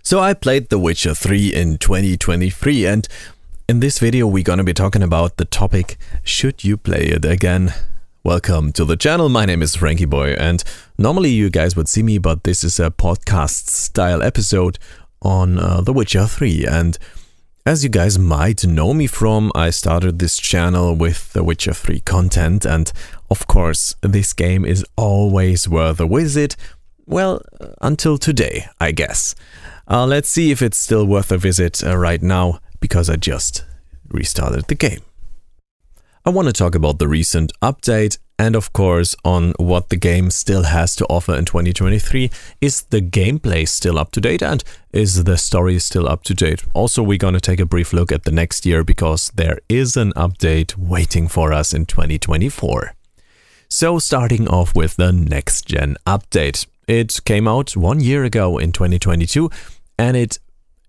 So I played The Witcher 3 in 2023, and in this video we're gonna be talking about the topic, should you play it again? Welcome to the channel, my name is Franky Boy, and normally you guys would see me, but this is a podcast style episode on The Witcher 3, and as you guys might know me from, I started this channel with The Witcher 3 content, and of course this game is always worth a visit, well, until today, I guess. Let's see if it's still worth a visit right now, because I just restarted the game. I want to talk about the recent update and of course on what the game still has to offer in 2023. Is the gameplay still up to date and is the story still up to date? Also, we're going to take a brief look at the next year because there is an update waiting for us in 2024. So starting off with the next gen update. It came out 1 year ago in 2022 and it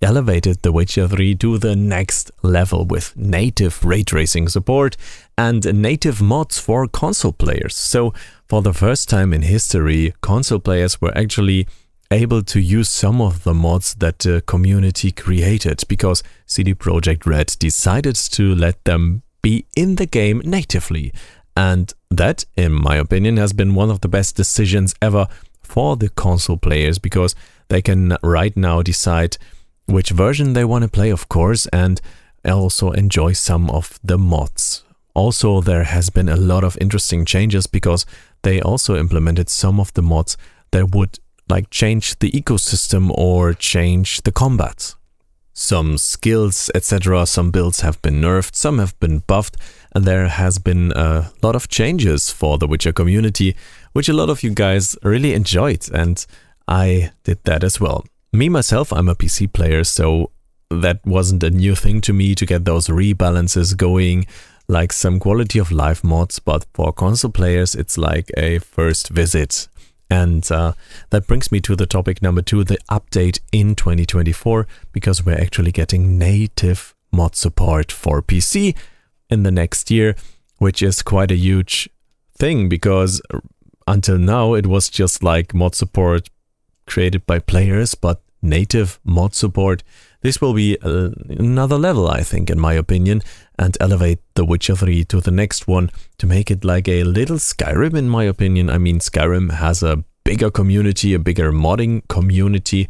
elevated The Witcher 3 to the next level with native ray tracing support and native mods for console players. So for the first time in history, console players were actually able to use some of the mods that the community created because CD Projekt Red decided to let them be in the game natively. And that, in my opinion, has been one of the best decisions ever for the console players because they can right now decide which version they want to play, of course, and also enjoy some of the mods. Also, there has been a lot of interesting changes because they also implemented some of the mods that would change the ecosystem or change the combat. Some skills, etc., some builds have been nerfed, some have been buffed, and there has been a lot of changes for the Witcher community, which a lot of you guys really enjoyed, and I did that as well. Me, myself, I'm a PC player, so that wasn't a new thing to me to get those rebalances going, like some quality of life mods, but for console players, it's like a first visit. And that brings me to the topic number 2, the update in 2024, because we're actually getting native mod support for PC in the next year, which is quite a huge thing, because until now it was just like mod support created by players, but native mod support. This will be another level, I think, in my opinion, and elevate The Witcher 3 to the next one to make it like a little Skyrim, in my opinion. I mean, Skyrim has a bigger community, a bigger modding community,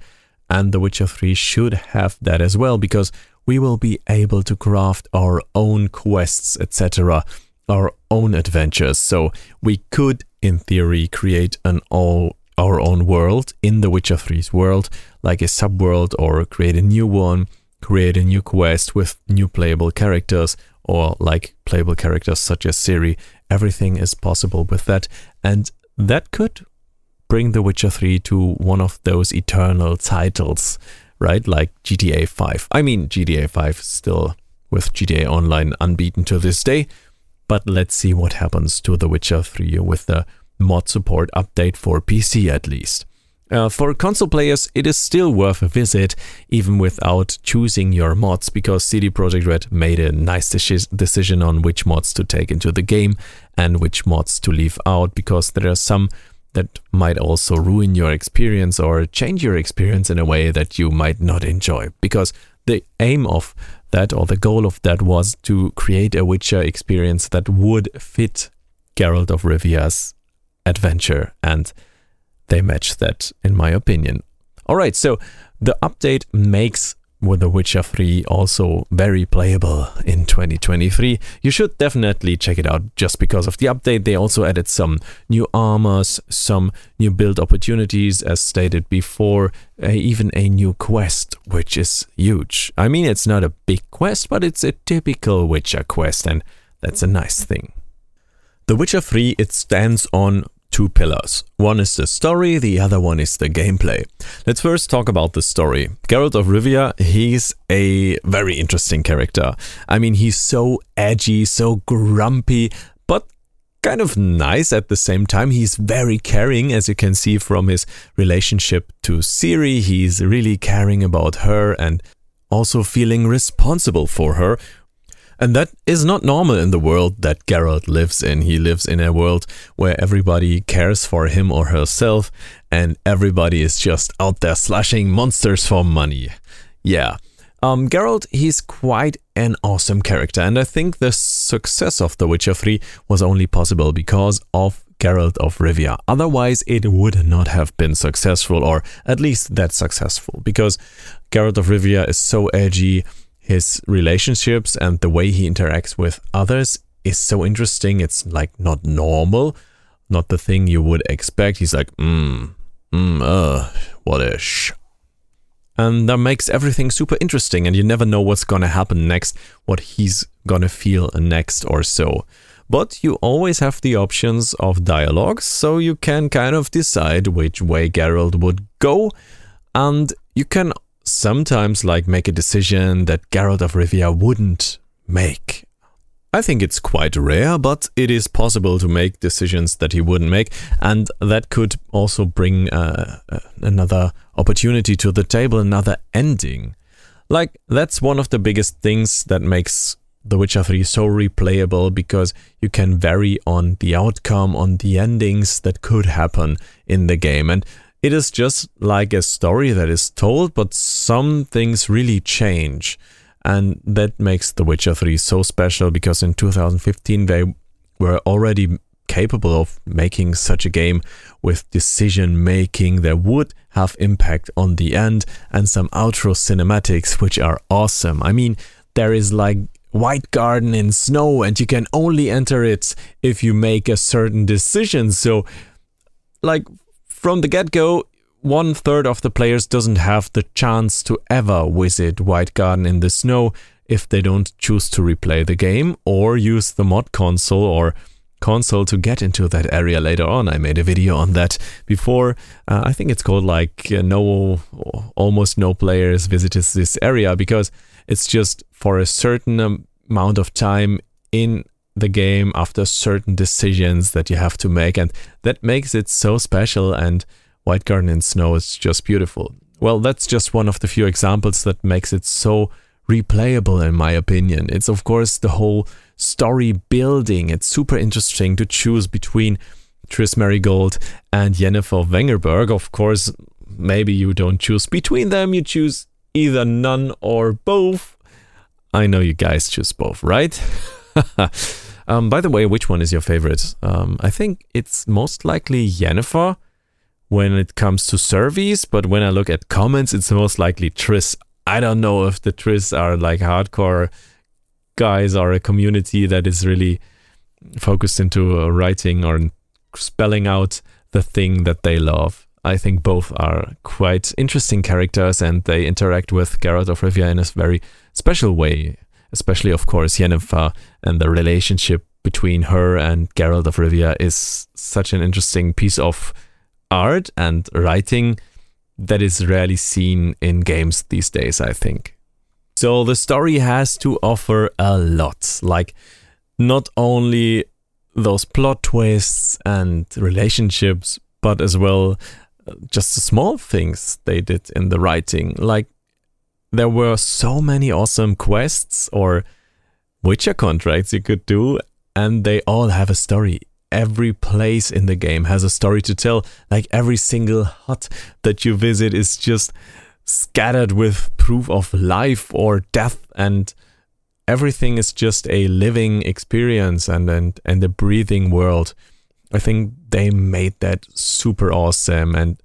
and The Witcher 3 should have that as well, because we will be able to craft our own quests, etc., our own adventures. So we could, in theory, create our own world in The Witcher 3's world, like a subworld, or create a new one, create a new quest with new playable characters, or like playable characters such as Ciri. Everything is possible with that, and that could bring The Witcher 3 to one of those eternal titles, right? Like GTA 5. I mean, GTA 5 still with GTA Online unbeaten to this day, but let's see what happens to The Witcher 3 with the mod support update for PC at least. For console players, it is still worth a visit, even without choosing your mods, because CD Projekt Red made a nice decision on which mods to take into the game and which mods to leave out, because there are some that might also ruin your experience or change your experience in a way that you might not enjoy. Because the aim of that, or the goal of that, was to create a Witcher experience that would fit Geralt of Rivia's adventure, and they match that, in my opinion. Alright, so the update makes The Witcher 3 also very playable in 2023. You should definitely check it out just because of the update. They also added some new armors, some new build opportunities, as stated before, even a new quest, which is huge. I mean, it's not a big quest, but it's a typical Witcher quest, and that's a nice thing. The Witcher 3, it stands on 2 pillars. One is the story, the other one is the gameplay. Let's first talk about the story. Geralt of Rivia, he's a very interesting character. I mean, he's so edgy, so grumpy, but kind of nice at the same time. He's very caring, as you can see from his relationship to Ciri. He's really caring about her and also feeling responsible for her. And that is not normal in the world that Geralt lives in. He lives in a world where everybody cares for him or herself and everybody is just out there slashing monsters for money. Yeah. Geralt, he's quite an awesome character, and I think the success of The Witcher 3 was only possible because of Geralt of Rivia. Otherwise, it would not have been successful, or at least that successful, because Geralt of Rivia is so edgy, his relationships and the way he interacts with others is so interesting. It's like not normal, not the thing you would expect. He's like, what a sh... And that makes everything super interesting, and you never know what's gonna happen next, what he's gonna feel next or so. But you always have the options of dialogues, so you can kind of decide which way Geralt would go, and you can sometimes like make a decision that Geralt of Rivia wouldn't make. I think it's quite rare, but it is possible to make decisions that he wouldn't make, and that could also bring another opportunity to the table, another ending. Like, that's one of the biggest things that makes The Witcher 3 so replayable, because you can vary on the outcome, on the endings that could happen in the game. And it is just like a story that is told, but some things really change. And that makes The Witcher 3 so special, because in 2015 they were already capable of making such a game with decision making that would have impact on the end, and some outro cinematics which are awesome. I mean, there is like White Garden in snow and you can only enter it if you make a certain decision. So like from the get-go, 1/3 of the players doesn't have the chance to ever visit White Garden in the snow if they don't choose to replay the game or use the mod console or console to get into that area later on. I made a video on that before. I think it's called like almost no players visited this area, because it's just for a certain amount of time in the game after certain decisions that you have to make, and that makes it so special. And White Garden in snow is just beautiful. Well, that's just one of the few examples that makes it so replayable in my opinion. It's of course the whole story building. It's super interesting to choose between Triss Merigold and Yennefer Wengerberg. Of course, maybe you don't choose between them, you choose either none or both. I know you guys choose both, right? By the way, which one is your favorite? I think it's most likely Yennefer when it comes to surveys, but when I look at comments, it's most likely Triss. I don't know if the Triss are like hardcore guys or a community that is really focused into writing or spelling out the thing that they love. I think both are quite interesting characters, and they interact with Geralt of Rivia in a very special way, especially of course Yennefer, and the relationship between her and Geralt of Rivia is such an interesting piece of art and writing that is rarely seen in games these days, I think. So the story has to offer a lot, like not only those plot twists and relationships, but as well just the small things they did in the writing. Like there were so many awesome quests or Witcher contracts you could do, and they all have a story. Every place in the game has a story to tell. Like every single hut that you visit is just scattered with proof of life or death, and everything is just a living experience and a breathing world. I think they made that super awesome, and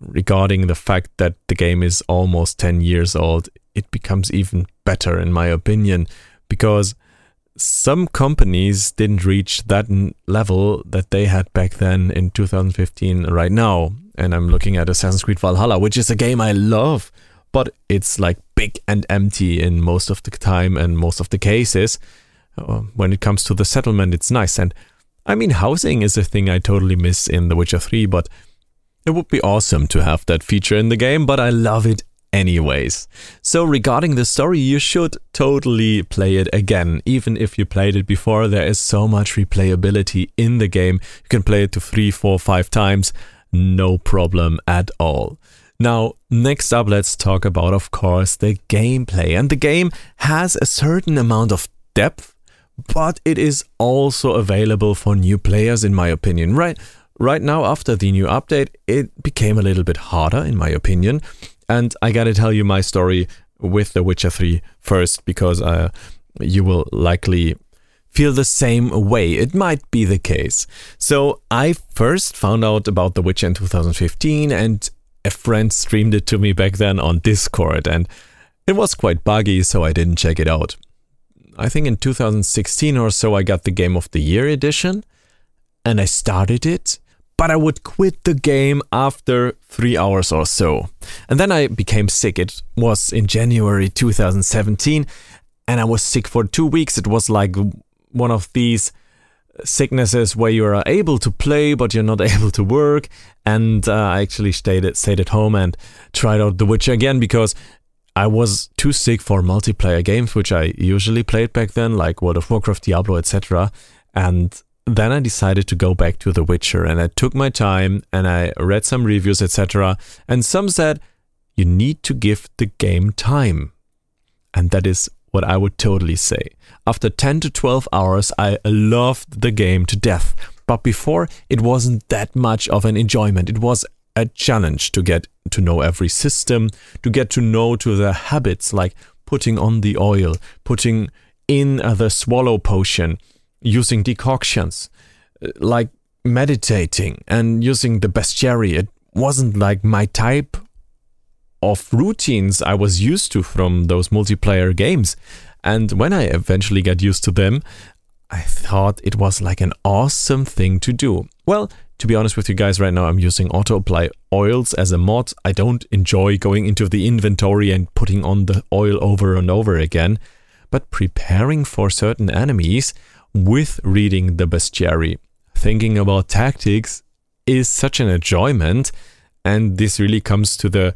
regarding the fact that the game is almost 10 years old, it becomes even better in my opinion, because some companies didn't reach that level that they had back then in 2015 right now. And I'm looking at Assassin's Creed Valhalla, which is a game I love, but it's like big and empty in most of the time and most of the cases. When it comes to the settlement, it's nice. And I mean, housing is a thing I totally miss in The Witcher 3, but it would be awesome to have that feature in the game, but I love it anyways. So regarding the story, you should totally play it again. Even if you played it before, there is so much replayability in the game. You can play it to 3, 4, 5 times, no problem at all. Now, next up, let's talk about, of course, the gameplay. And the game has a certain amount of depth, but it is also available for new players, in my opinion. Right now, after the new update, it became a little bit harder, in my opinion. And I gotta tell you my story with The Witcher 3 first, because you will likely feel the same way. It might be the case. So I first found out about The Witcher in 2015, and a friend streamed it to me back then on Discord, and it was quite buggy, so I didn't check it out. I think in 2016 or so I got the Game of the Year edition, and I started it, but I would quit the game after 3 hours or so. And then I became sick. It was in January 2017, and I was sick for 2 weeks. It was like one of these sicknesses where you are able to play, but you're not able to work. And I actually stayed at home and tried out The Witcher again, because I was too sick for multiplayer games, which I usually played back then, like World of Warcraft, Diablo, etc. And then I decided to go back to The Witcher, and I took my time and I read some reviews, etc. And some said, you need to give the game time. And that is what I would totally say. After 10 to 12 hours, I loved the game to death. But before, it wasn't that much of an enjoyment. It was a challenge to get to know every system, to get to know the habits, like putting on the oil, putting in the swallow potion, using decoctions, like meditating and using the bestiary. It wasn't like my type of routines I was used to from those multiplayer games. And when I eventually got used to them, I thought it was like an awesome thing to do. Well, to be honest with you guys, right now I'm using auto-apply oils as a mod. I don't enjoy going into the inventory and putting on the oil over and over again, but preparing for certain enemies with reading the bestiary, thinking about tactics, is such an enjoyment, and this really comes to the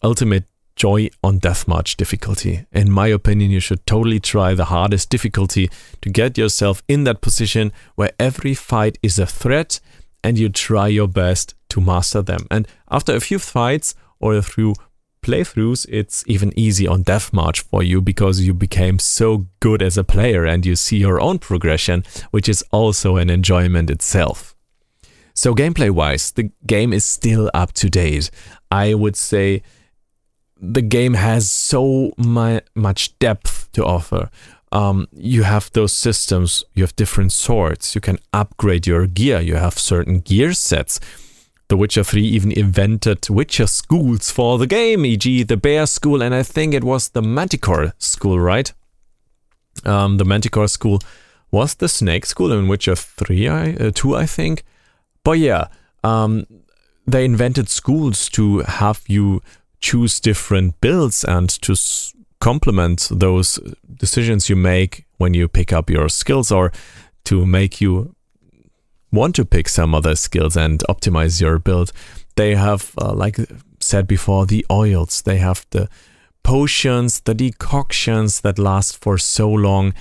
ultimate joy on deathmatch difficulty. In my opinion, you should totally try the hardest difficulty to get yourself in that position where every fight is a threat and you try your best to master them. And after a few fights or a few playthroughs, it's even easy on deathmatch for you, because you became so good as a player and you see your own progression, which is also an enjoyment itself. So gameplay wise, the game is still up to date. I would say the game has so much depth to offer. You have those systems, you have different swords, you can upgrade your gear, you have certain gear sets. The Witcher 3 even invented Witcher schools for the game, e.g. the Bear School, and I think it was the Manticore School, right? The Manticore School was the Snake School in Witcher 2, I think. But yeah, they invented schools to have you choose different builds and to complement those decisions you make when you pick up your skills, or to make you want to pick some other skills and optimize your build. They have, like said before, the oils, they have the potions, the decoctions that last for so long.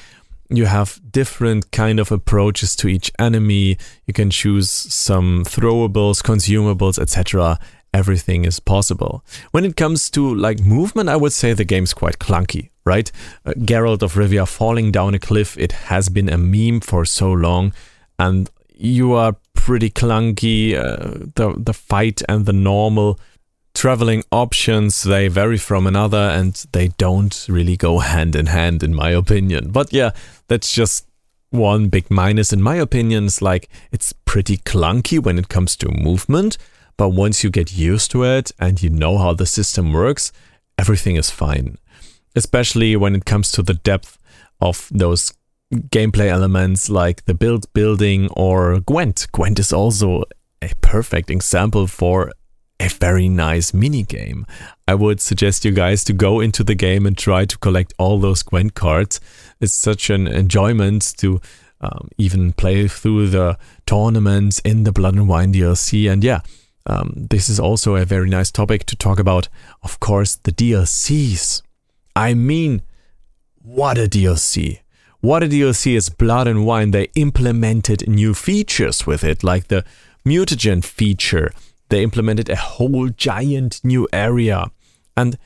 You have different kind of approaches to each enemy. You can choose some throwables, consumables, etc. Everything is possible. When it comes to like movement, I would say the game's quite clunky, right? Geralt of Rivia falling down a cliff, it has been a meme for so long, and you are pretty clunky. The fight and the normal traveling options, they vary from another, and they don't really go hand in hand, in my opinion. But yeah, that's just one big minus in my opinion. It's like, it's pretty clunky when it comes to movement, but once you get used to it and you know how the system works, everything is fine. Especially when it comes to the depth of those gameplay elements like the building or Gwent. Gwent is also a perfect example for a very nice minigame. I would suggest you guys to go into the game and try to collect all those Gwent cards. It's such an enjoyment to even play through the tournaments in the Blood and Wine DLC. And yeah, this is also a very nice topic to talk about. Of course, the DLCs. I mean, what a DLC. What a DLC is Blood and Wine. They implemented new features with it, like the mutagen feature. They implemented a whole giant new area. And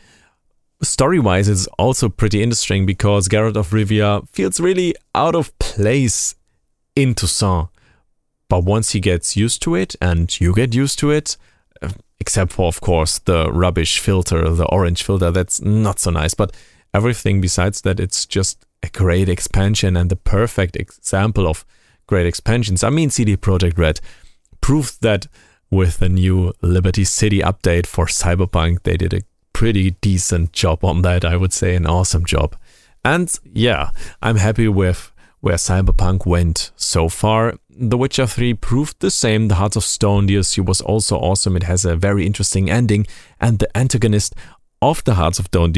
story-wise, it's also pretty interesting because Geralt of Rivia feels really out of place in Toussaint. But once he gets used to it, and you get used to it, except for, of course, the rubbish filter, the orange filter, that's not so nice. But everything besides that, it's just a great expansion and the perfect example of great expansions. I mean, CD Projekt Red proved that with the new Liberty City update for Cyberpunk. They did a pretty decent job on that, I would say, an awesome job. And yeah, I'm happy with where Cyberpunk went so far. The Witcher 3 proved the same. The Hearts of Stone DLC was also awesome. It has a very interesting ending, and the antagonist of the Hearts of Stone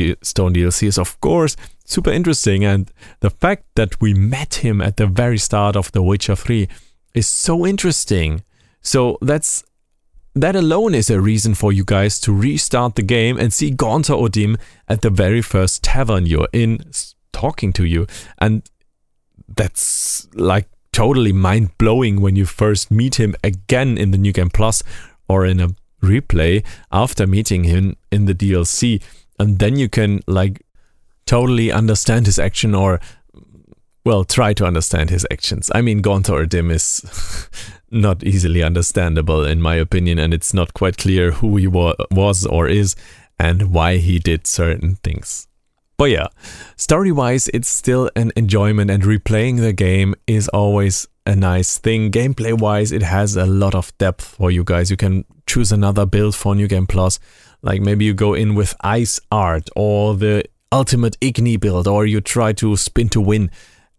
DLC is, of course, super interesting. And the fact that we met him at the very start of The Witcher 3 is so interesting. So that alone is a reason for you guys to restart the game and see Gaunter Odim at the very first tavern you're in talking to you. And that's like totally mind-blowing when you first meet him again in the New Game Plus or in a replay after meeting him in the DLC. And then you can like totally understand his action, or well, try to understand his actions. I mean, Gaunter Odim is not easily understandable in my opinion, and it's not quite clear who he was or is and why he did certain things. But yeah, story-wise, it's still an enjoyment, and replaying the game is always a nice thing. Gameplay-wise, it has a lot of depth for you guys. You can choose another build for New Game Plus, like maybe you go in with Ice Art or the Ultimate Igni build, or you try to spin to win.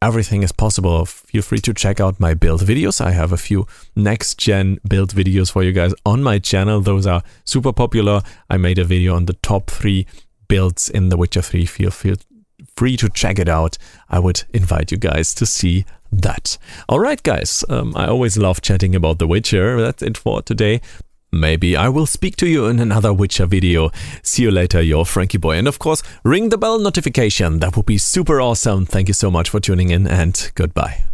Everything is possible. Feel free to check out my build videos. I have a few next-gen build videos for you guys on my channel. Those are super popular. I made a video on the top 3 builds in The Witcher 3. Feel free to check it out. I would invite you guys to see that. Alright guys, I always love chatting about The Witcher. That's it for today. Maybe I will speak to you in another Witcher video. See you later, your Franky Boy. And of course, ring the bell notification. That would be super awesome. Thank you so much for tuning in, and goodbye.